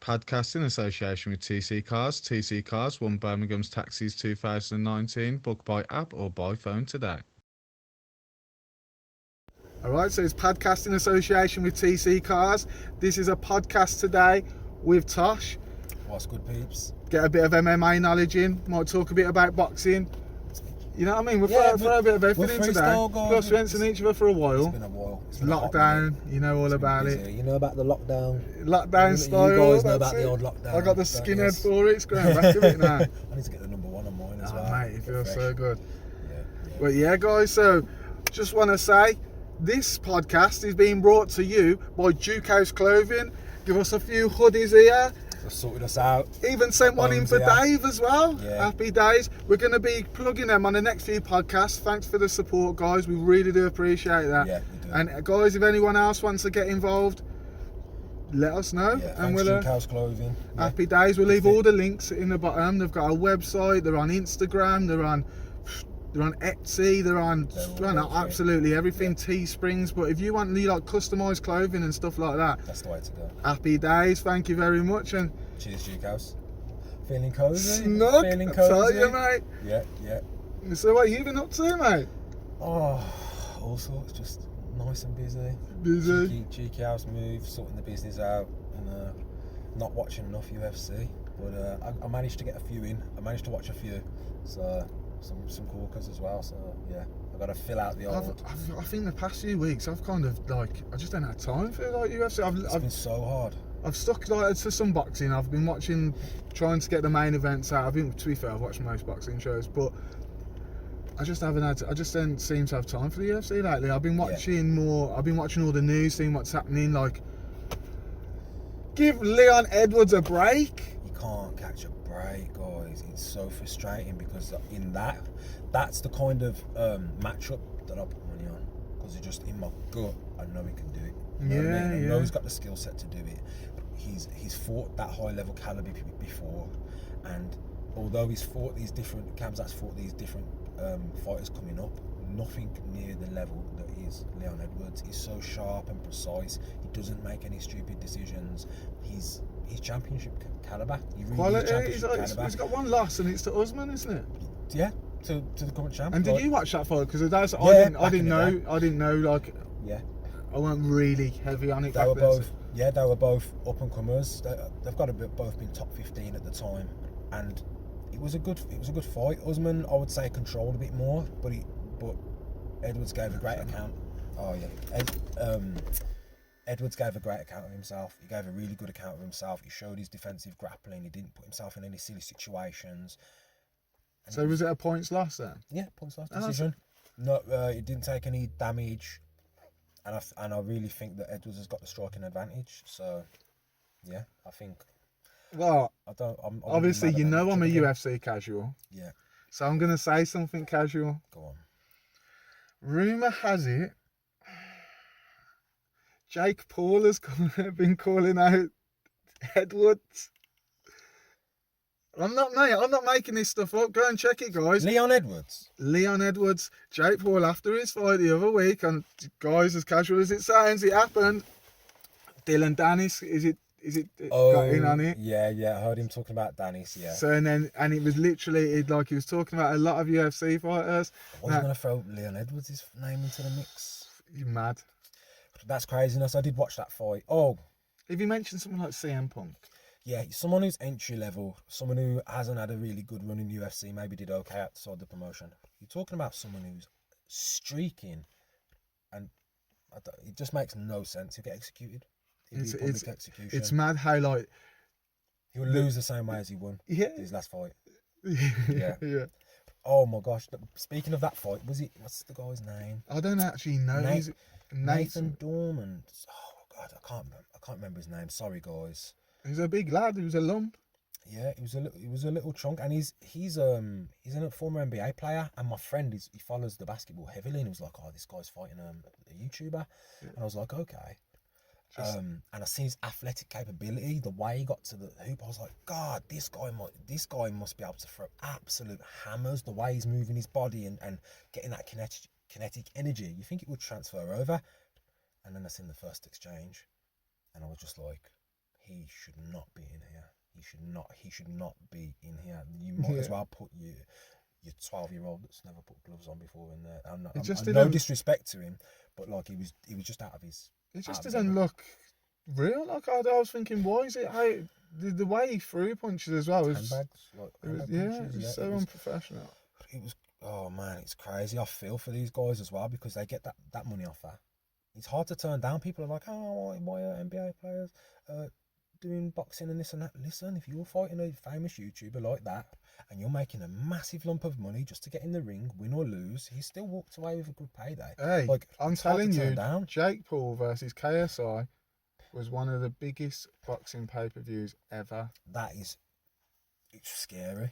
Podcast in association with TC Cars. TC Cars won Birmingham's Taxis 2019. Book by app or by phone today. Alright, so it's Podcast in association with TC Cars. This is a podcast today with Tosh. What's good, peeps? Get a bit of MMA knowledge in. Might talk a bit about boxing. You know what I mean? We're for a bit of everything today. Plus, we haven't seen each other for a while. It's been a while. It's lockdown, you know all about busy. it. You know about the lockdown? Lockdown style. You guys know about the old lockdown. I got the skinhead for it. It's going back a bit now. I need to get the number one on mine as well. Mate, it feels so good. Yeah. But yeah, guys, so just want to say this podcast is being brought to you by DukeHouse Clothing. Give us a few hoodies here. Just sorted us out. Even sent one in for Dave as well. Yeah. Happy days. We're going to be plugging them on the next few podcasts. Thanks for the support, guys. We really do appreciate that. Yeah, we do. And guys, if anyone else wants to get involved, let us know. Yeah, and thanks we'll DukeHouse Clothing. happy days. We'll leave all the links in the bottom. They've got a website. They're on Instagram. They're on Etsy. They're on absolutely everything. Teesprings. But if you want like customized clothing and stuff like that, That's the way to go. happy days. Thank you very much. And Cheers, DukeHouse. Feeling cozy? snug. Feeling I tell cozy? you, mate. Yeah. So what you been up to, mate? Oh, all sorts. Just nice and busy. Busy. Cheeky house move, sorting the business out, and not watching enough UFC. But I managed to get a few in. I managed to watch a few. So some corkers as well. So yeah, I got to fill out the old. I think the past few weeks I've kind of like I just don't have time for like UFC. It's been so hard. I've stuck like to some boxing. I've been watching, trying to get the main events out. To be fair, I've watched most boxing shows, but I just haven't had. I just don't seem to have time for the UFC lately. I've been watching more. I've been watching all the news, seeing what's happening. Like, give Leon Edwards a break. You can't catch a break, guys. It's so frustrating because that's the kind of matchup that I put money on, because it's just in my gut. I know he can do it. You know what I mean? I know he's got the skill set to do it. He's fought that high level caliber before, and although he's fought these different Kamzat's fought these different fighters coming up, nothing near the level that is Leon Edwards. He's so sharp and precise. He doesn't make any stupid decisions. He's championship caliber. He really Quality. is championship caliber. He's got one loss, and it's to Usman, isn't it? Yeah, to the current champ. And did you watch that fight? Because I didn't know. Like, yeah, I wasn't really heavy on it. they were both up and comers. They've got to be both been top 15 at the time, and it was a good fight. Usman, I would say, controlled a bit more, but Edwards gave a great account. Oh yeah, Edwards gave a great account of himself. He gave a really good account of himself. He showed his defensive grappling. He didn't put himself in any silly situations. And So was it a points loss then? yeah, points last decision. No, he didn't take any damage, and I really think that Edwards has got the striking advantage. So yeah, I think. Well, I'm obviously really mad at that I'm a matchup again. UFC casual, Yeah, so I'm gonna say something casual. go on. Rumor has it, Jake Paul has been calling out Edwards. I'm not making this stuff up. Go and check it, guys. Leon Edwards. Leon Edwards, Jake Paul, after his fight the other week, and guys, as casual as it sounds, it happened. Dylan Dennis, is it got in on it? Yeah, I heard him talking about Dennis, yeah. So and it was literally he was talking about a lot of UFC fighters. I wasn't going to throw Leon Edwards' name into the mix. You're mad. That's craziness. I did watch that fight. Oh, If you mentioned someone like CM Punk, yeah, someone who's entry level, someone who hasn't had a really good run in UFC, maybe did okay outside the promotion. You're talking about someone who's streaking, and it just makes no sense. He'll get executed. it's mad how like he'll lose the same way as he won his last fight. yeah. Oh my gosh! Speaking of that fight, what's the guy's name? I don't actually know. Nathan Dorman. Oh God, I can't remember his name. Sorry, guys. He's a big lad. He was a lump. Yeah, he was a little chunk, and he's a former NBA player. And my friend, he follows the basketball heavily, and he was like, "Oh, this guy's fighting a YouTuber," and I was like, "Okay." And I seen his athletic capability, the way he got to the hoop. I was like, God, this guy must be able to throw absolute hammers. The way he's moving his body and getting that kinetic energy, you think it would transfer over. And then I seen the first exchange, and I was just like, he should not be in here. He should not be in here. You might as well put your 12-year-old that's never put gloves on before in there. I'm no disrespect to him, but like he was just out of his. It just didn't look real. Like I was thinking, why is it how the way he threw punches as well was it was so unprofessional. It was, oh man, it's crazy. I feel for these guys as well because they get that money off that. It's hard to turn down. People are like, oh, why are NBA players doing boxing and this and that? Listen, if you're fighting a famous YouTuber like that and you're making a massive lump of money just to get in the ring, win or lose, he still walked away with a good payday. Hey, like, I'm telling you, Jake Paul versus KSI was one of the biggest boxing pay-per-views ever. It's scary.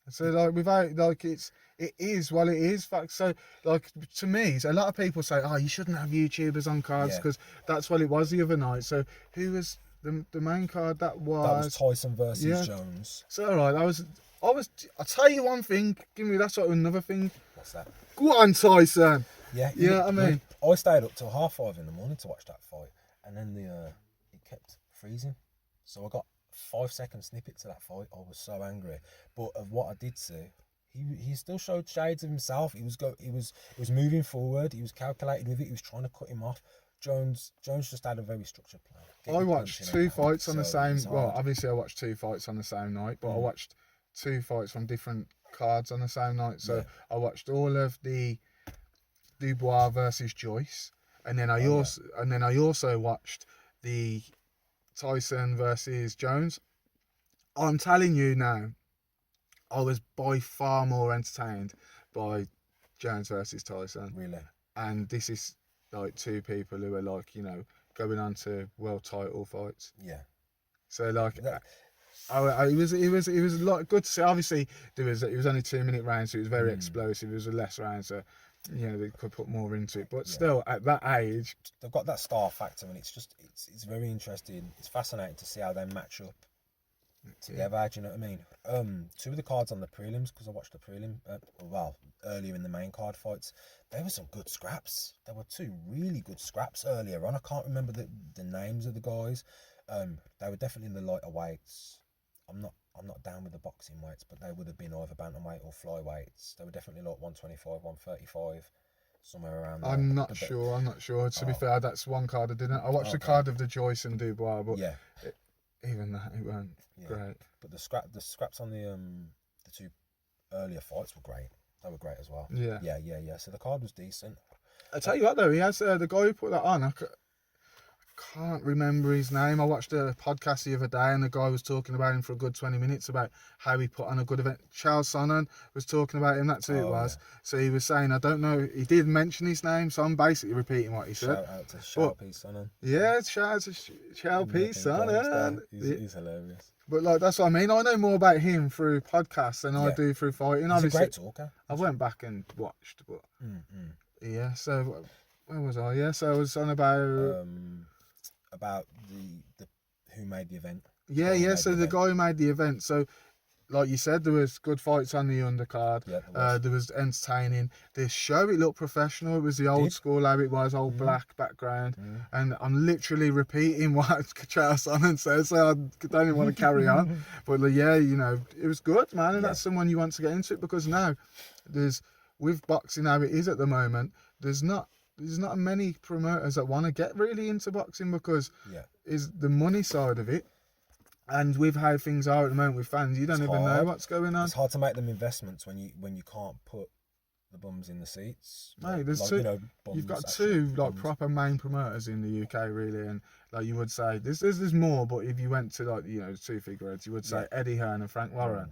So like without like it is fact. So like to me, so a lot of people say, oh, you shouldn't have YouTubers on cards because that's what it was the other night. So who was the main card? That was Tyson versus Jones. So alright, I'll tell you one thing. Give me that's another thing. What's that? Go on, Tyson. Yeah. I mean, I stayed up till 5:30 in the morning to watch that fight, and then it kept freezing, so I got 5-second snippet to that fight. I was so angry, but of what I did see, he still showed shades of himself. He was moving forward. He was calculated with it. He was trying to cut him off. Jones just had a very structured plan. I watched two fights on the same. Well, obviously I watched two fights on the same night, but I watched two fights from different cards on the same night. So I watched all of the Dubois versus Joyce, and then I also watched the Tyson versus Jones. I'm telling you now, I was by far more entertained by Jones versus Tyson. Really? And this is like two people who are like, going on to world title fights. Yeah. So like, it was a lot good to see. Obviously, it was only 2-minute rounds, so it was very explosive. It was a less round, so they could put more into it. But still, at that age, they've got that star factor, and it's very interesting. It's fascinating to see how they match up together. Do you know what I mean? Two of the cards on the prelims, because I watched the prelim, earlier in the main card fights, there were some good scraps. There were two really good scraps earlier on. I can't remember the names of the guys. They were definitely in the lighter weights. I'm not down with the boxing weights, but they would have been either bantamweight or flyweights. They were definitely like 125, 135, somewhere around there. I'm not sure. To be fair, that's one card I didn't. I watched the card of the Joyce and Dubois, but even that, it weren't great. But the scraps on the two earlier fights were great. They were great as well. Yeah. So the card was decent. I tell you what though, he has the guy who put that on. I can't remember his name. I watched a podcast the other day and the guy was talking about him for a good 20 minutes about how he put on a good event. Charles Sonnen was talking about him, that's who it was. Yeah. So he was saying, I don't know, he did mention his name, so I'm basically repeating what he said. Shout out to Charles P. Sonnen. Yeah, shout out to Charles P. Sonnen. He's hilarious. But like that's what I mean. I know more about him through podcasts than I do through fighting. He's a great talker. I went back and watched, but yeah. So where was I? Yeah, so I was on about the who made the event. Yeah. So the guy who made the event. So, like you said, there was good fights on the undercard. Yeah, there was entertaining. The show, it looked professional. It was the old school how it was, old black background. And I'm literally repeating what Charles Sonnen says, so I don't even want to carry on. But it was good, man. And that's someone you want to get into it, because now with boxing how it is at the moment, there's not many promoters that want to get really into boxing, because is the money side of it. And with how things are at the moment with fans, you don't even know what's going on. It's hard to make them investments when you can't put the bums in the seats. Mate, there's two. You've got two proper main promoters in the UK, really, and like you would say, there's more. But if you went to the two figureheads, you would say Eddie Hearn and Frank Warren.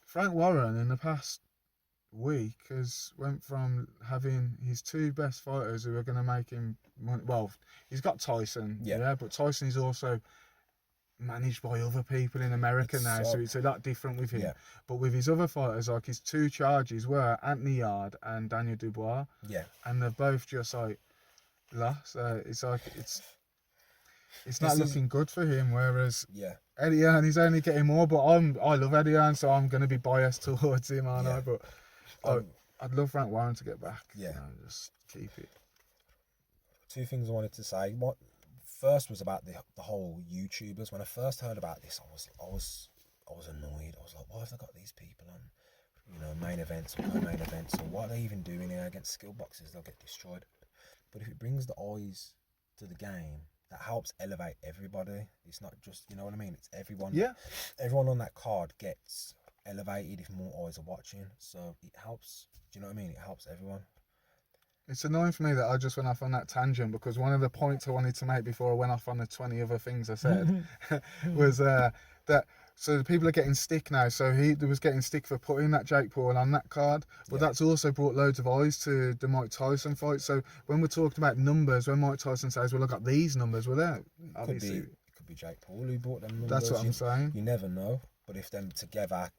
Frank Warren in the past week went from having his two best fighters who are going to make him money. Well, he's got Tyson, but Tyson is also managed by other people in America now, so it's a lot different with him. But with his other fighters, like his two charges were Anthony Yard and Daniel Dubois, and they're both just lost. It's not looking good for him. Whereas Eddie Hearn, he's only getting more. But I love Eddie Hearn, so I'm going to be biased towards him, aren't I? But I'd love Frank Warren to get back. Just keep it. Two things I wanted to say. first was about the whole YouTubers. When I first heard about this, I was annoyed. I was like, why have they got these people on, you know, main events or co-main events, or what are they even doing here against skill boxes? They'll get destroyed. But if it brings the eyes to the game, that helps elevate everybody. It's not just, you know what I mean? It's everyone. Yeah. Everyone on that card gets elevated if more eyes are watching. So it helps. Do you know what I mean? It helps everyone. It's annoying for me that I just went off on that tangent, because one of the points I wanted to make before I went off on the 20 other things I said was that, so the people are getting stick now. So he was getting stick for putting that Jake Paul on that card, but that's also brought loads of eyes to the Mike Tyson fight. So when we're talking about numbers, when Mike Tyson says, well, I got these numbers, well, there, obviously. It could be Jake Paul who brought them numbers. That's what I'm saying. You never know. But if them together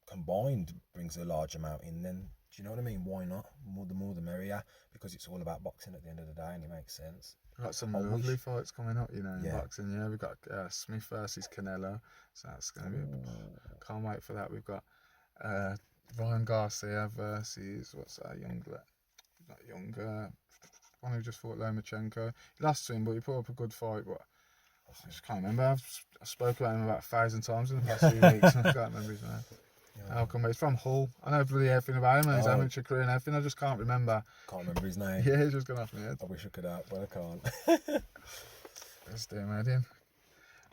combined brings a large amount in, then do you know what I mean? Why not? The more the merrier, because it's all about boxing at the end of the day, and it makes sense. We've got some lovely fights coming up, you know, in boxing. Yeah, we've got Smith versus Canelo, so that's going to be. Can't wait for that. We've got Ryan Garcia versus one who just fought Lomachenko. He lost to him, but he put up a good fight. But I just can't remember. I spoke about him about 1,000 times in the past few weeks, and I can't remember his name. How come? He's from Hull. I know really everything about him and his amateur career and everything. I just can't remember. Can't remember his name. Yeah, he's just gone off my head. I wish I could out, but I can't. Let's do him.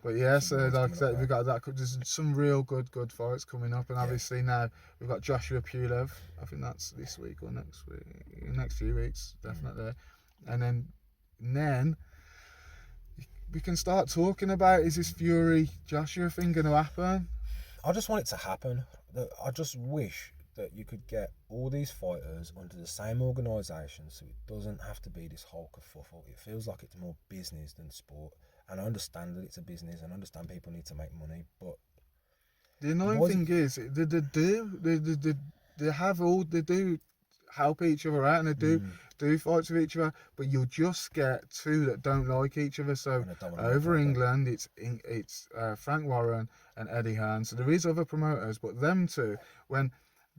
But yeah, so like I said, we've got that. There's some real good fights coming up, and obviously now we've got Joshua Pulev. I think that's this week or next week. Next few weeks, definitely. And then we can start talking about, is this Fury Joshua thing going to happen? I just want it to happen. I just wish that you could get all these fighters under the same organisation, so it doesn't have to be this whole kerfuffle. It feels like it's more business than sport, and I understand that it's a business, and I understand people need to make money, but the annoying thing is they do help each other out, and they do fights with each other, but you'll just get two that don't like each other. So over England, it's Frank Warren and Eddie Hearn. So there is other promoters, but them two, when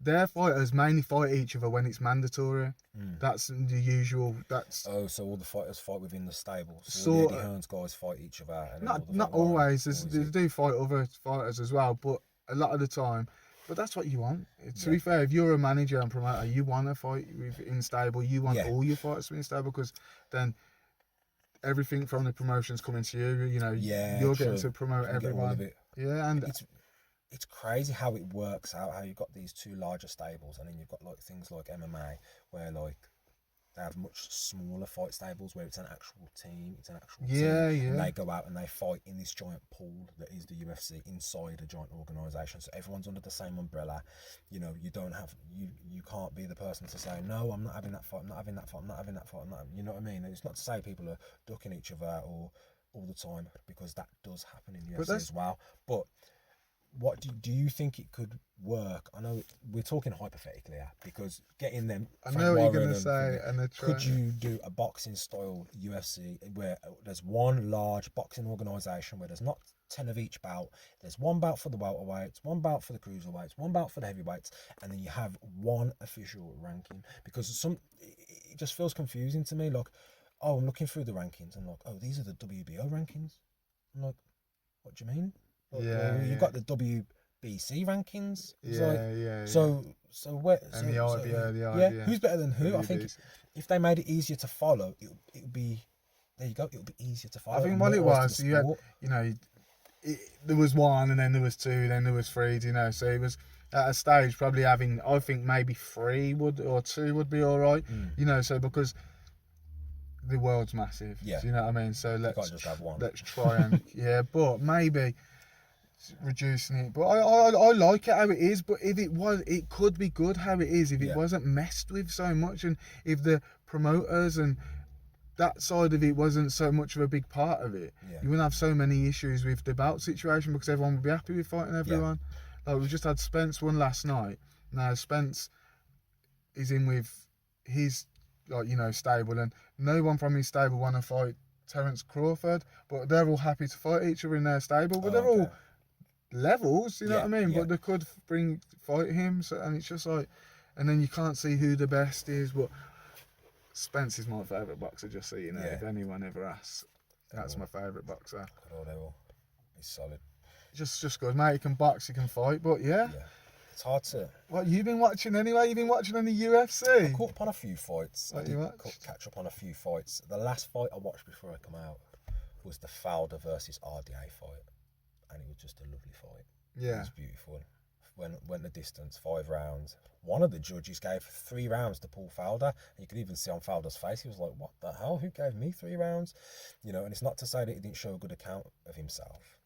their fighters mainly fight each other when it's mandatory. That's the usual. So all the fighters fight within the stable. So all the Eddie Hearn's guys fight each other. And not always. They do fight other fighters as well, but a lot of the time. But that's what you want. To be fair, if you're a manager and promoter, you want to fight in stable. You want all your fighters to be in stable, because then everything from the promotion's coming to you. You know, you're getting to promote everyone. Yeah, and it's crazy how it works out. How you've got these two larger stables, and then you've got like things like MMA, where like they have much smaller fight stables where it's an actual team. It's an actual team. And they go out and they fight in this giant pool that is the UFC inside a giant organisation. So everyone's under the same umbrella. You know, you don't have you can't be the person to say, no, I'm not having that fight, I'm not having that fight, I'm not having that fight, you know what I mean? And it's not to say people are ducking each other or all the time, because that does happen in the UFC as well. But what do you think it could work? I know we're talking hypothetically here, because getting them. I know what you're going to say, and they're trying. Could you do a boxing style UFC where there's one large boxing organisation where there's not 10 of each belt, there's one belt for the welterweights, one belt for the cruiserweights, one belt for the heavyweights, and then you have one official ranking? Because it just feels confusing to me. Like, oh, I'm looking through the rankings, and like, oh, these are the WBO rankings. I'm like, what do you mean? You've got the WBC rankings. So where? And the IBO, who's better than who? I think if they made it easier to follow, it would be. There you go. It would be easier to follow. I think what it was, you had, there was one, and then there was two, then there was three. You know, so it was at a stage probably having. I think maybe three or two would be all right. You know, so because the world's massive. Yeah. Do you know what I mean? So you can't just have one. Let's try and but maybe reducing it. But I like it how it is. But if it could be good how it is if it wasn't messed with so much, and if the promoters and that side of it wasn't so much of a big part of it. You wouldn't have so many issues with the belt situation, because everyone would be happy with fighting everyone. Like we just had Spence won last night. Now Spence is in with his stable, and no one from his stable want to fight Terence Crawford, but they're all happy to fight each other in their stable. But they're all levels, you know what I mean? But they could fight him, so, and it's just like, and then you can't see who the best is. But Spence is my favourite boxer, just so you know, if anyone ever asks. That's my favourite boxer. Good old Errol. He's solid. Just good, mate. He can box, he can fight, but yeah. It's hard to... What, you been watching anyway? You been watching any UFC? I caught up on a few fights. What I you did watched? catch up on a few fights. The last fight I watched before I come out was the Fowler versus RDA fight. And it was just a lovely fight. It Yeah. was beautiful. Went the distance, 5 rounds. One of the judges gave 3 rounds to Paul Fowler, and you could even see on Fowler's face, he was like, what the hell, who gave me 3 rounds? You know, and it's not to say that he didn't show a good account of himself.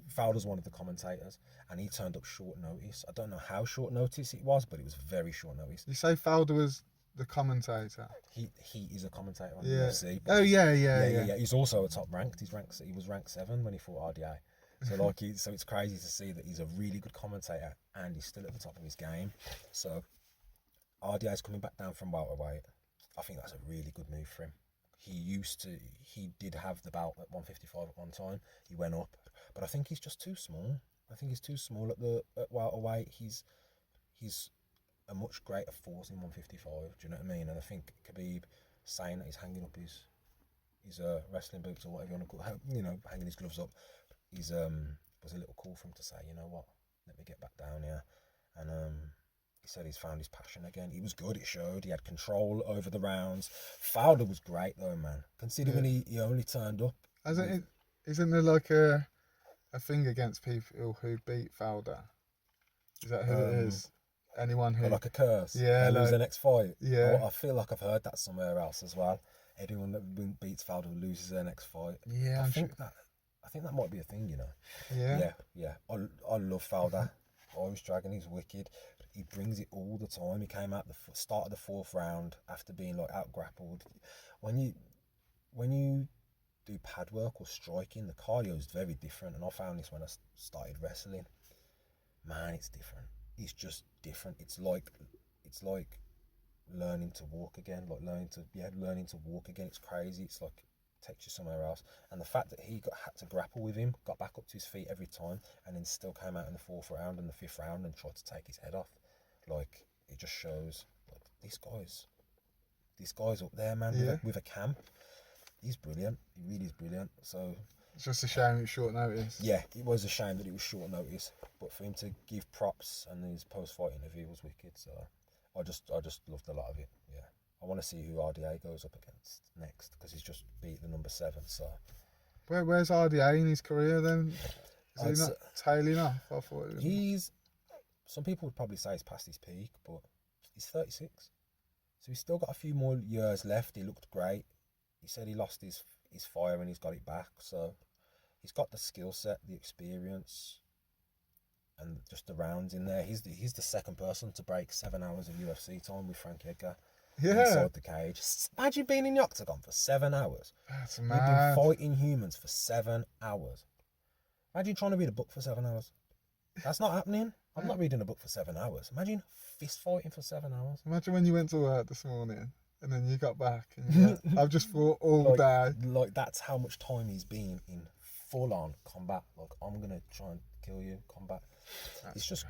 Fowler's one of the commentators, and he turned up short notice. I don't know how short notice it was, but it was very short notice. You say Fowler was the commentator? He is a commentator on Yeah. UFC. Oh, yeah. He's also a top ranked. He was ranked 7 when he fought RDA. So so it's crazy to see that he's a really good commentator and he's still at the top of his game. So RDA's coming back down from welterweight. I think that's a really good move for him. He did have the belt at 155 at one time. He went up, but I think he's just too small. I think he's too small at welterweight. He's a much greater force in 155. Do you know what I mean? And I think Khabib saying that he's hanging up his wrestling boots or whatever you want to call it, you know, hanging his gloves up, was a little cool for him to say, you know what, let me get back down here. And he said he's found his passion again. He was good, it showed. He had control over the rounds. Fowler was great though, man. Considering he only turned up. Isn't there like a thing against people who beat Fowler? Is that who it is? Anyone who... Like a curse? Yeah. Lose the next fight? Yeah. I feel like I've heard that somewhere else as well. Anyone that beats Fowler loses their next fight. Yeah, I think that might be a thing, you know. Yeah. I love Fowler. Irish Dragon, he's wicked. He brings it all the time. He came out the start of the 4th round after being like out grappled. When you do pad work or striking, the cardio is very different. And I found this when I started wrestling. Man, it's different. It's just different. It's like learning to walk again. Like learning to walk again. It's crazy. It's like takes you somewhere else. And the fact that he had to grapple with him, got back up to his feet every time, and then still came out in the 4th round and the 5th round and tried to take his head off. Like, it just shows like this guy's up there, man, with a camp. He's brilliant. He really is brilliant. So it's just a shame it's short notice. Yeah, it was a shame that it was short notice, but for him to give props and his post-fight interview was wicked. So I just loved a lot of it. Yeah. I want to see who RDA goes up against next because he's just beat the number 7. So where's RDA in his career then? Is he not tailing off? I thought some people would probably say he's past his peak, but he's 36, so he's still got a few more years left. He looked great. He said he lost his fire and he's got it back. So he's got the skill set, the experience, and just the rounds in there. He's the second person to break 7 hours of UFC time with Frank Edgar. Inside the cage. Imagine being in the octagon for 7 hours. That's We've mad. been fighting humans for 7 hours. Imagine trying to read a book for 7 hours. That's not happening. I'm not reading a book for 7 hours. Imagine fist fighting for 7 hours. Imagine when you went to work this morning and then you got back and you went, I've just fought all day. Like that's how much time he's been in full on combat. Like, I'm gonna try and kill you, combat. It's just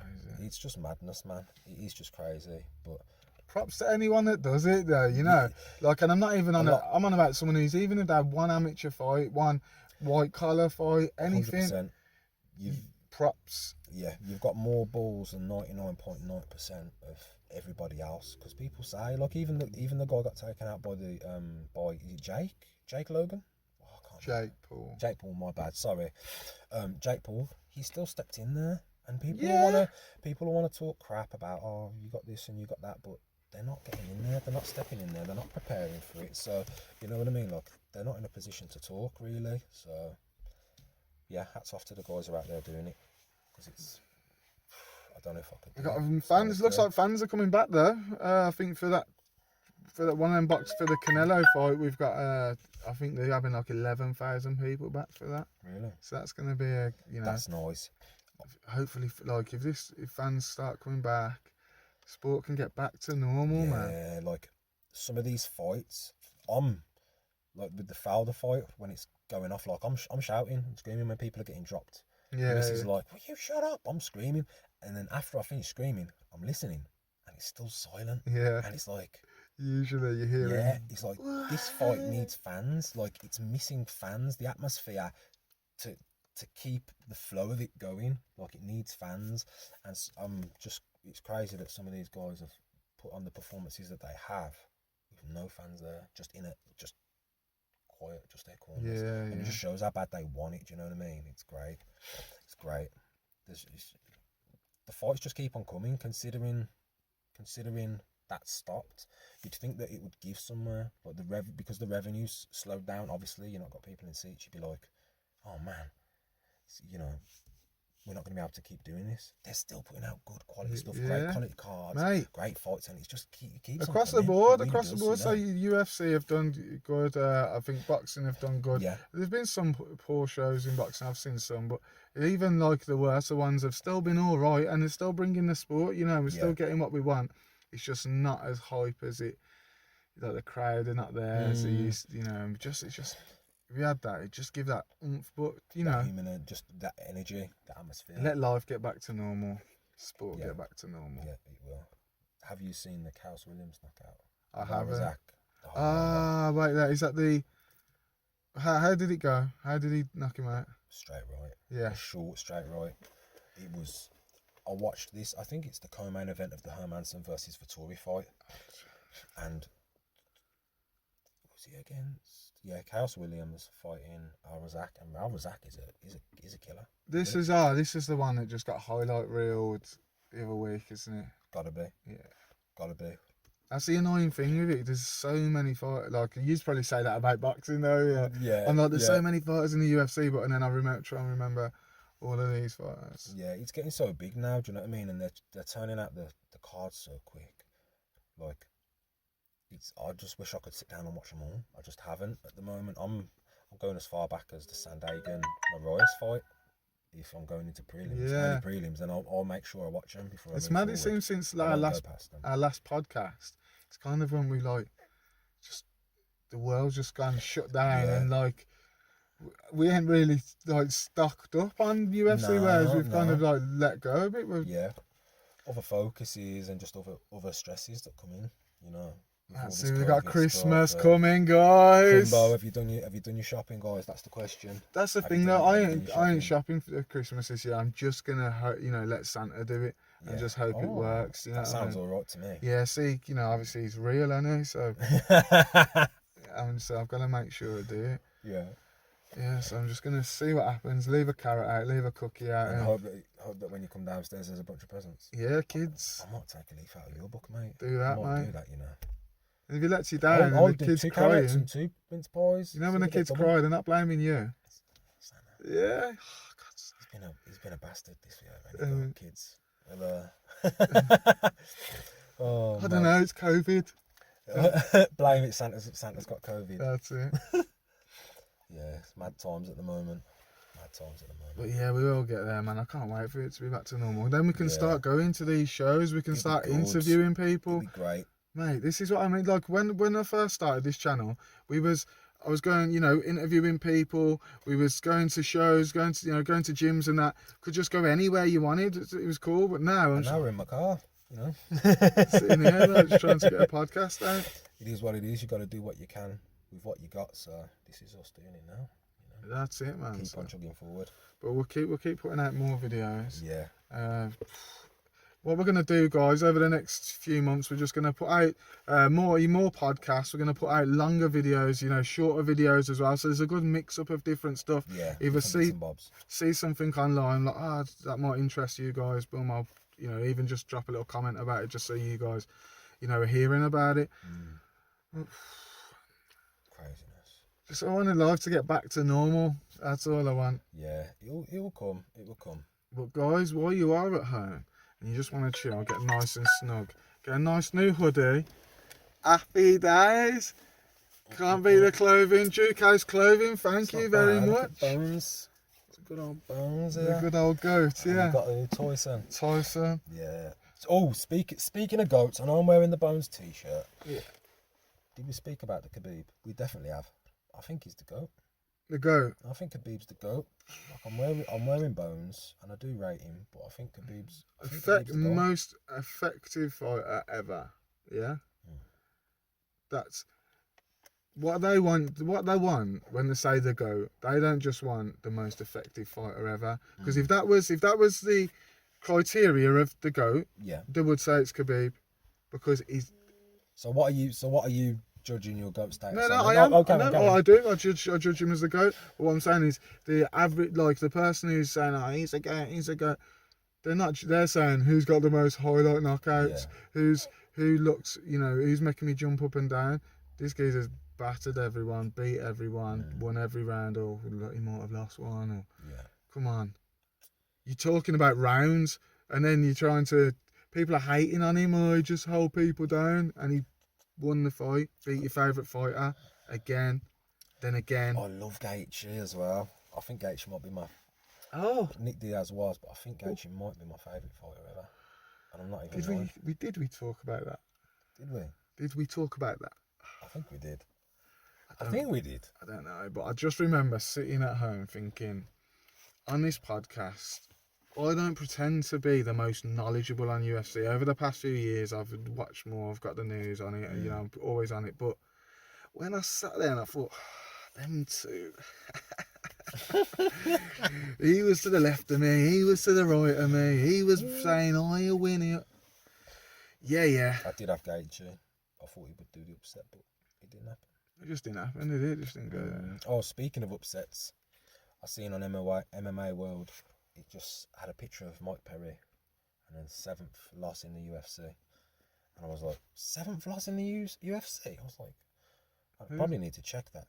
madness, man. It is just crazy. But props to anyone that does it though, you know. Like, and I'm not even on I'm on about someone who's even had one amateur fight, one white collar fight, anything. 100%. Props. Yeah, you've got more balls than 99.9% of everybody else. Because people say, like, even the guy got taken out by is it Jake Logan? Oh, I can't remember. Jake Paul, my bad, sorry. Jake Paul, he still stepped in there, and people wanna talk crap about, oh, you got this and you got that, but they're not getting in there, they're not stepping in there, they're not preparing for it. So you know what I mean? Like, they're not in a position to talk really. So yeah, hats off to the guys who are out there doing it, because it's, I don't know if I could. We've got fans. Looks like fans are coming back though. I think for that one of them box for the Canelo fight, we've got I think they're having like 11,000 people back for that. Really? So that's going to be a, you know. That's nice. Hopefully, like if fans start coming back, sport can get back to normal, man. Yeah, like some of these fights, like with the Fowler fight, when it's going off, like I'm shouting and screaming when people are getting dropped. Yeah. This is like, will you shut up? I'm screaming, and then after I finish screaming, I'm listening, and it's still silent. Yeah. And it's like, Usually you hear Yeah, him. it's like this fight needs fans. Like it's missing fans. The atmosphere to keep the flow of it going. Like it needs fans, and it's crazy that some of these guys have put on the performances that they have with no fans there, just quiet, just their corners. Yeah, And yeah. it just shows how bad they want it. Do you know what I mean? It's great. It's great. The fights just keep on coming, considering that stopped. You'd think that it would give somewhere, but because the revenue's slowed down. Obviously, you've not got people in seats. You'd be like, oh man, you know, we're not going to be able to keep doing this. They're still putting out good quality stuff, great quality cards, mate. Great fights, and it's just keeps Across on the coming. board, It really across the does, board. you So know. UFC have done good. I think boxing have done good. Yeah. There's been some poor shows in boxing. I've seen some, but even like the worse ones have still been all right, and they're still bringing the sport. You know, we're still getting what we want. It's just not as hype as it. Like the crowd are not there as they used. You know, it's just. If we had that, it'd just give that oomph. But you know, human, just that energy, that atmosphere. let life get back to normal. Sport get back to normal. Yeah, it will. Have you seen the Chaos Williams knockout? I haven't. Razak. Wait, is that the? How did it go? How did he knock him out? Straight right. Yeah. A short straight right. It was. I watched this. I think it's the co-main event of the Hermanson versus Vettori fight, and was he against? Yeah, Chaos Williams fighting Razak, and Razak is a killer. This is the one that just got highlight reeled the other week, isn't it? Gotta be. Yeah. Gotta be. That's the annoying thing with it. There's so many fighters. Like you'd probably say that about boxing, though. Yeah. And like, there's so many fighters in the UFC, but and then try and remember all of these fighters. Yeah, it's getting so big now. Do you know what I mean? And they're turning out the cards so quick. Like, I just wish I could sit down and watch them all. I just haven't at the moment. I'm going as far back as the Sandagan Marias fight. If I'm going into prelims, then I'll make sure I watch them before. It's I mad. It seems since our last podcast, it's kind of when we just the world's just gone shut down and like we ain't really like stocked up on UFC, whereas we've kind of like let go a bit. Other focuses and just other stresses that come in, you know. See, we got Christmas coming, guys. Kimbo, have you done your shopping, guys? That's the question. That's the thing, though. I ain't shopping for Christmas this year. I'm just gonna, let Santa do it and just hope it works. You know, that sounds all right to me. Yeah. See, obviously he's real, isn't he? So, so I've got to make sure I do it. Yeah. Yeah. So I'm just gonna see what happens. Leave a carrot out. Leave a cookie out. And hope that when you come downstairs, there's a bunch of presents. Yeah, kids. I might take a leaf out of your book, mate. Do that, mate. Do that, you know. If he lets you down I'll and the kids two crying, carrots and 2 mince pies. You know when the kids cry, they're not blaming you. Santa. Yeah. He's been a bastard this year, kids. Well, I don't know. It's COVID. Blame it. Santa's got COVID. That's it. Yeah, it's mad times at the moment. But yeah, we will get there, man. I can't wait for it to be back to normal. Then we can start going to these shows. We can start interviewing people. It'd be great. Mate, this is what I mean. Like when I first started this channel, I was going, interviewing people. We was going to shows, going to gyms and that. Could just go anywhere you wanted. It was cool. But now now we're in my car, sitting here, just trying to get a podcast out. It is what it is. You got to do what you can with what you got. So this is us doing it now. That's it, man. Keep on chugging forward. But we'll keep putting out more videos. Yeah. What we're going to do, guys, over the next few months, we're just going to put out more podcasts. We're going to put out longer videos, shorter videos as well. So there's a good mix-up of different stuff. Yeah, either see something online, like, that might interest you guys. Boom, I'll, even just drop a little comment about it just so you guys, are hearing about it. Craziness. Just I want life to get back to normal. That's all I want. Yeah, it will come. It will come. But guys, while you are at home, and you just want to chill, get nice and snug, get a nice new hoodie. Happy days. Can't beat the clothing. DukeHouse Clothing, thank you very much. Bones. It's a good old Bones here. The good old goat, yeah. You've got a new Tyson. Yeah. Oh, speaking of goats, I know I'm wearing the Bones t-shirt. Yeah. Did we speak about the Khabib? We definitely have. I think he's the goat. The goat. I think Khabib's the goat. Like I'm wearing Bones, and I do rate him, but I think Khabib's. Most effective fighter ever. Yeah. That's what they want. What they want when they say the GOAT, they don't just want the most effective fighter ever. Because if that was the criteria of the GOAT, Yeah. they would say it's Khabib, because he's. So what are you judging your GOAT status? No, on? I am. Okay, I do. I judge him as the GOAT. But what I'm saying is the average, like the person who's saying, "Oh, he's a GOAT, he's a GOAT." They're not. They're saying who's got the most highlight knockouts, who looks, who's making me jump up and down. This geezer's battered everyone, beat everyone, won every round, or he might have lost one. Or, come on, you're talking about rounds, and then you're trying to. People are hating on him. Oh, he just hold people down, and he won the fight, beat your favourite fighter again, then again. I love Gaethje as well. I think Gaethje might be my. Oh, Nick Diaz was, but I think Gaethje might be my favourite fighter ever. And I'm not even. Did we talk about that? Did we? Did we talk about that? I think we did. I think we did. I don't know, but I just remember sitting at home thinking, on this podcast, I don't pretend to be the most knowledgeable on UFC. Over the past few years, I've watched more, I've got the news on it, I'm always on it. But when I sat there and I thought, them two, he was to the left of me, he was to the right of me, he was saying, oh, you'll win it. Yeah. I did have Gaethje. I thought he would do the upset, but it didn't happen. It just didn't happen, did it? It just didn't go there. Oh, speaking of upsets, I seen on MMA World, it just had a picture of Mike Perry and then 7th loss in the UFC. And I was like, 7th loss in the UFC? I was like, I probably need to check that.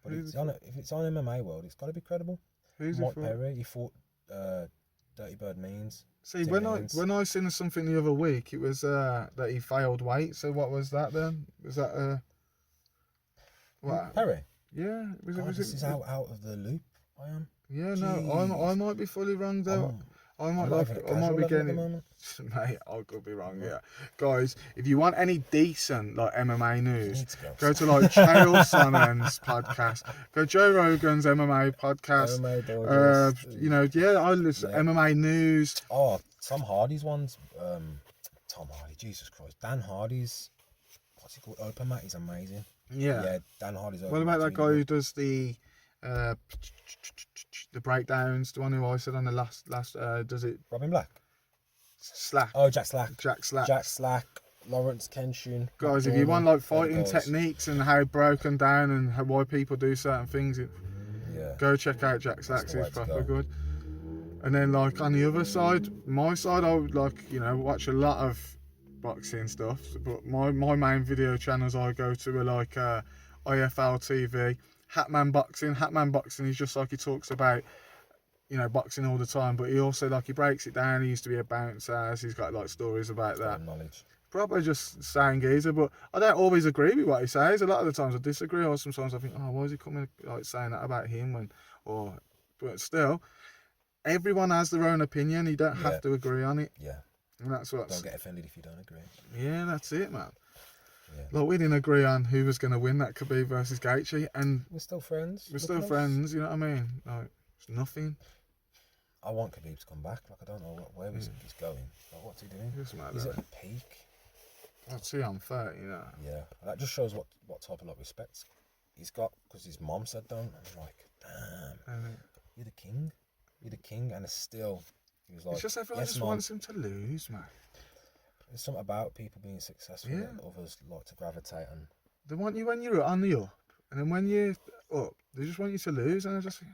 But if it's on MMA World, it's got to be credible. Who's Mike Perry, he fought Dirty Bird Means. See, when I seen something the other week, it was that he failed weight. So what was that then? Was that what? Perry? Yeah. This is how out of the loop I am. Yeah, Jeez. no, I might be fully wrong though. I might be getting it. Mate, I could be wrong. Yeah, guys, if you want any decent MMA news, go to Chael Sonnen's podcast. Go Joe Rogan's MMA podcast. I listen MMA news. Oh, Tom Hardy's ones. Tom Hardy, Jesus Christ, Dan Hardy's. What's he called? Open Mat is amazing. Yeah, Dan Hardy's. What about that guy who does the breakdowns? The one who I said on the last does it? Robin Black. Slack. Oh, Jack Slack. Jack Slack. Lawrence Kenshin. Guys, if you want fighting techniques and how broken down and why people do certain things, go check out Jack Slack's. He's proper good. And then on the other side, my side, I would watch a lot of boxing stuff, but my main video channels I go to are IFL TV, Hatman Boxing is just he talks about boxing all the time, but he also he breaks it down. He used to be a bouncer, he's got stories about that. Knowledge. Probably just saying geezer, but I don't always agree with what he says. A lot of the times I disagree, or sometimes I think, oh, why is he coming saying that about him? But still, everyone has their own opinion. You don't have to agree on it. Yeah. And that's what. Don't get offended if you don't agree. Yeah, that's it, man. Yeah. We didn't agree on who was going to win that Khabib versus Gaethje, and we're still friends. We're still friends. You know what I mean? It's nothing. I want Khabib to come back. I don't know where he's going. What's he doing? He's at the peak. I'd say I'm 30, Yeah, that just shows what type of respect he's got, because his mom said don't. I'm like, damn, you're the king. You're the king, and still, he was like, it's just everyone just wants him to lose, man. There's something about people being successful that others like to gravitate on. They want you when you're on the up, and then when you're up, they just want you to lose, and I just think,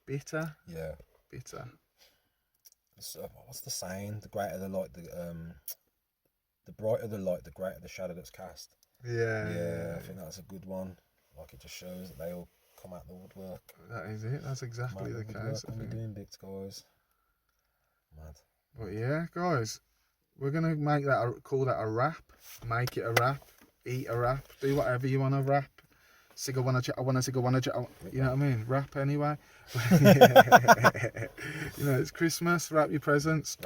bitter. Yeah. Bitter. What's the saying? The greater the light, the brighter the light, the greater the shadow that's cast. Yeah. I think that's a good one. It just shows that they all come out the woodwork. That is it. That's exactly the case. We're doing bits, guys. Mad. But yeah, guys, we're gonna call that a wrap. Make it a wrap. Eat a wrap. Do whatever you want to wrap. I wanna chat. You know what I mean? Wrap anyway. It's Christmas. Wrap your presents.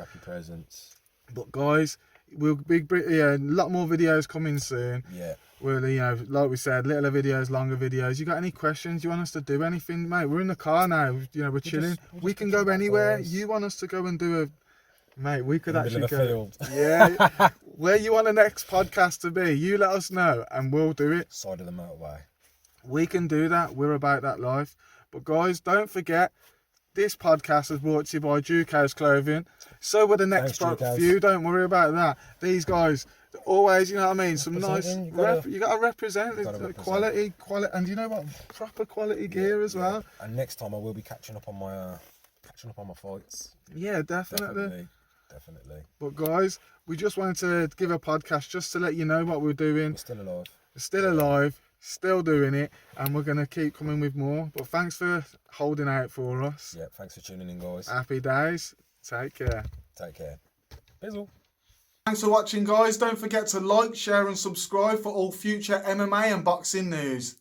But guys, we'll be a lot more videos coming soon. Yeah. We'll like we said, littler videos, longer videos. You got any questions? You want us to do anything, mate? We're in the car now. We're chilling. We can go anywhere. You want us to go and do Mate, we could In the actually middle of go. the field. Yeah. Where you want the next podcast to be, you let us know and we'll do it. Side of the motorway. We can do that. We're about that life. But guys, don't forget, this podcast is brought to you by DukeHouse Clothing. So will the next few. Don't worry about that. These guys, always, you know what I mean? Some nice. You gotta represent. Quality, and you know what? Proper quality gear as well. And next time I will be catching up on my fights. Yeah, definitely. Definitely. But guys, we just wanted to give a podcast just to let you know what we're doing. We're still alive. We're still alive, still doing it, and we're gonna keep coming with more. But thanks for holding out for us. Yeah, thanks for tuning in, guys. Happy days. Take care. Take care. Bizzle. Thanks for watching, guys. Don't forget to like, share, and subscribe for all future MMA and boxing news.